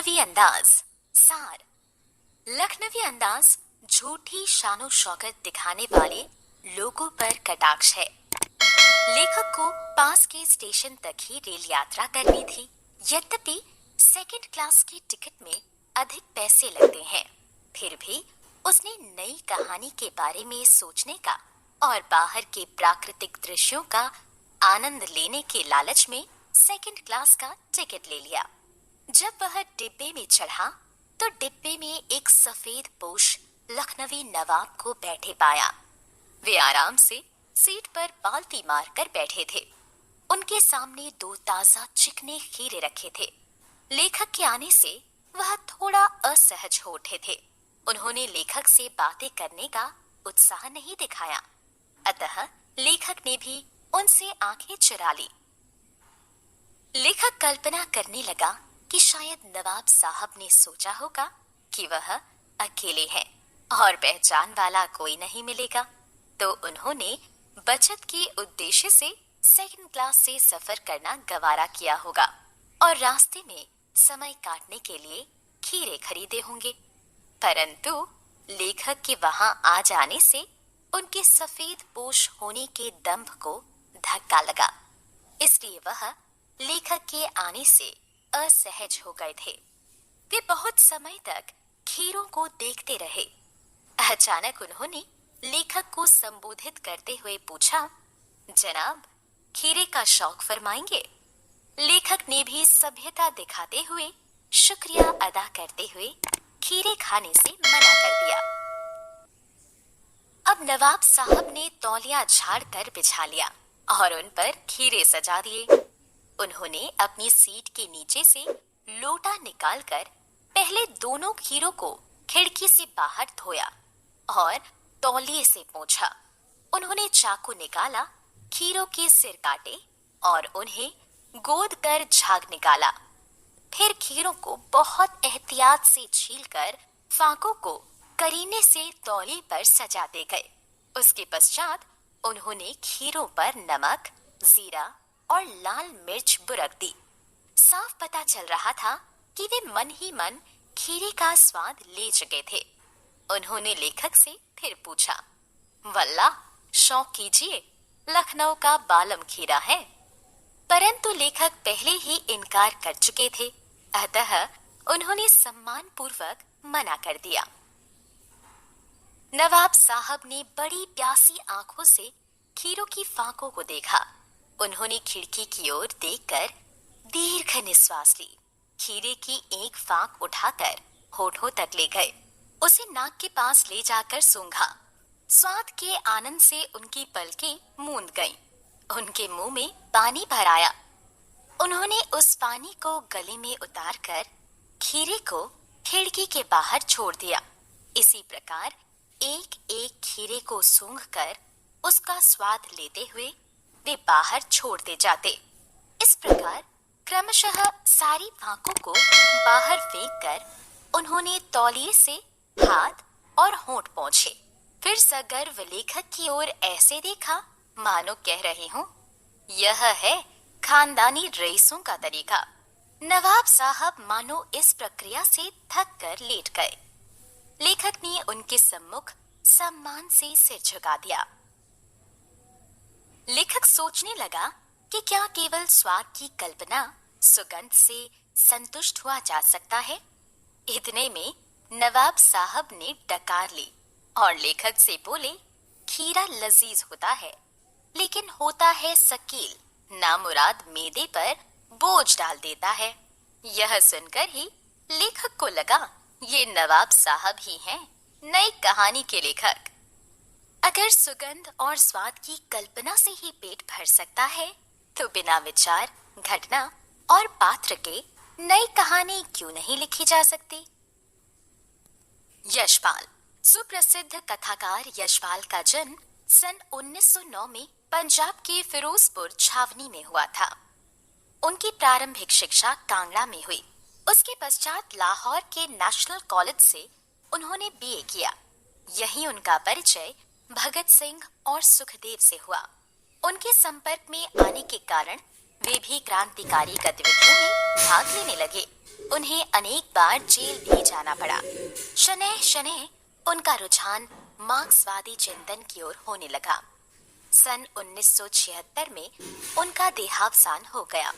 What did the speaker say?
लखनवी अंदाज। सार। लखनवी अंदाज झूठी शानो शौकत दिखाने वाले लोगों पर कटाक्ष है। लेखक को पास के स्टेशन तक ही रेल यात्रा करनी थी। यद्यपि सेकंड क्लास की टिकट में अधिक पैसे लगते हैं, फिर भी उसने नई कहानी के बारे में सोचने का और बाहर के प्राकृतिक दृश्यों का आनंद लेने के लालच में सेकंड क्लास का टिकट ले लिया। जब वह डिब्बे में चढ़ा तो डिब्बे में एक सफेद पोश लखनवी नवाब को बैठे पाया। वे आराम से सीट पर बाल्टी मारकर बैठे थे। उनके सामने 2 ताजा चिकने खीरे रखे थे। लेखक के आने से वह थोड़ा असहज हो उठे थे। उन्होंने लेखक से बातें करने का उत्साह नहीं दिखाया, अतः लेखक ने भी उनसे आंखें चुरा ली। लेखक कल्पना करने लगा कि शायद नवाब साहब ने सोचा होगा कि वह अकेले हैं और पहचान वाला कोई नहीं मिलेगा, तो उन्होंने बचत के उद्देश्य से सेकंड क्लास से सफर करना गवारा किया होगा और रास्ते में समय काटने के लिए खीरे खरीदे होंगे। परंतु लेखक के वहां आ जाने से उनके सफेद पोश होने के दंभ को धक्का लगा, इसलिए वह लेखक के आने से असहज हो गए थे। वे बहुत समय तक खीरों को देखते रहे। अचानक उन्होंने लेखक को संबोधित करते हुए पूछा, जनाब, खीरे का शौक फरमाएंगे? लेखक ने भी सभ्यता दिखाते हुए शुक्रिया अदा करते हुए खीरे खाने से मना कर दिया। अब नवाब साहब ने तौलिया झाड़ कर बिछा लिया और उन पर खीरे सजा दिए। उन्होंने अपनी सीट के नीचे से लोटा निकालकर पहले दोनों खीरों को खिड़की से बाहर धोया और तौलिए से पोंछा। उन्होंने चाकू निकाला, खीरों के सिर काटे और उन्हें गोद कर झाग निकाला। फिर खीरों को बहुत एहतियात से छीलकर फाकों को करीने से तौलिए पर सजाते गए। उसके पश्चात उन्होंने खीरों पर नमक, जीरा और लाल मिर्च बुरक दी। साफ पता चल रहा था कि वे मन ही मन खीरे का स्वाद ले चुके थे। उन्होंने लेखक से फिर पूछा, वल्लाह, शौक कीजिए, लखनऊ का बालम खीरा है। परंतु लेखक पहले ही इनकार कर चुके थे, अतः उन्होंने सम्मान पूर्वक मना कर दिया। नवाब साहब ने बड़ी प्यासी आंखों से खीरों की फाकों को देखा। उन्होंने खिड़की की ओर देखकर दीर्घ निश्वास ली। खीरे की एक फाक उठाकर होठों तक ले गए। उसे नाक के पास ले जाकर सूंघा। स्वाद के आनंद से उनकी पलकें मूंद गईं। उनके मुंह में पानी भर आया। उन्होंने उस पानी को गले में उतारकर खीरे को खिड़की के बाहर छोड़ दिया। इसी प्रकार एक एक खीरे को सूंघकर उसका स्वाद लेते हुए वे बाहर छोड़ते जाते। इस प्रकार क्रमशः सारी फाकों को बाहर फेंककर उन्होंने तौलिए से हाथ और होंठ पोंछे। फिर सगर्व लेखक की ओर ऐसे देखा मानो कह रहे हों, यह है खानदानी रईसों का तरीका। नवाब साहब मानो इस प्रक्रिया से थक कर लेट गए। लेखक ने उनके सम्मुख सम्मान से सिर झुका दिया। लेखक सोचने लगा कि क्या केवल स्वाद की कल्पना, सुगंध से संतुष्ट हुआ जा सकता है? इतने में नवाब साहब ने डकार ली और लेखक से बोले, खीरा लजीज होता है, लेकिन होता है शकील, नामुराद मेदे पर बोझ डाल देता है। यह सुनकर ही लेखक को लगा ये नवाब साहब ही हैं, नई कहानी के लेखक। अगर सुगंध और स्वाद की कल्पना से ही पेट भर सकता है, तो बिना विचार, घटना और पात्र के नई कहानी क्यों नहीं लिखी जा सकती? यशपाल। सुप्रसिद्ध कथाकार यशपाल का जन्म सन 1909 में पंजाब के फिरोजपुर छावनी में हुआ था। उनकी प्रारंभिक शिक्षा कांगड़ा में हुई। उसके पश्चात लाहौर के नेशनल कॉलेज से उन्होंने बीए किया। यहीं उनका परिचय भगत सिंह और सुखदेव से हुआ। उनके संपर्क में आने के कारण वे भी क्रांतिकारी गतिविधियों में भाग लेने लगे। उन्हें अनेक बार जेल भी जाना पड़ा। शनैः शनैः उनका रुझान मार्क्सवादी चिंतन की ओर होने लगा। सन 1976 में उनका देहावसान हो गया।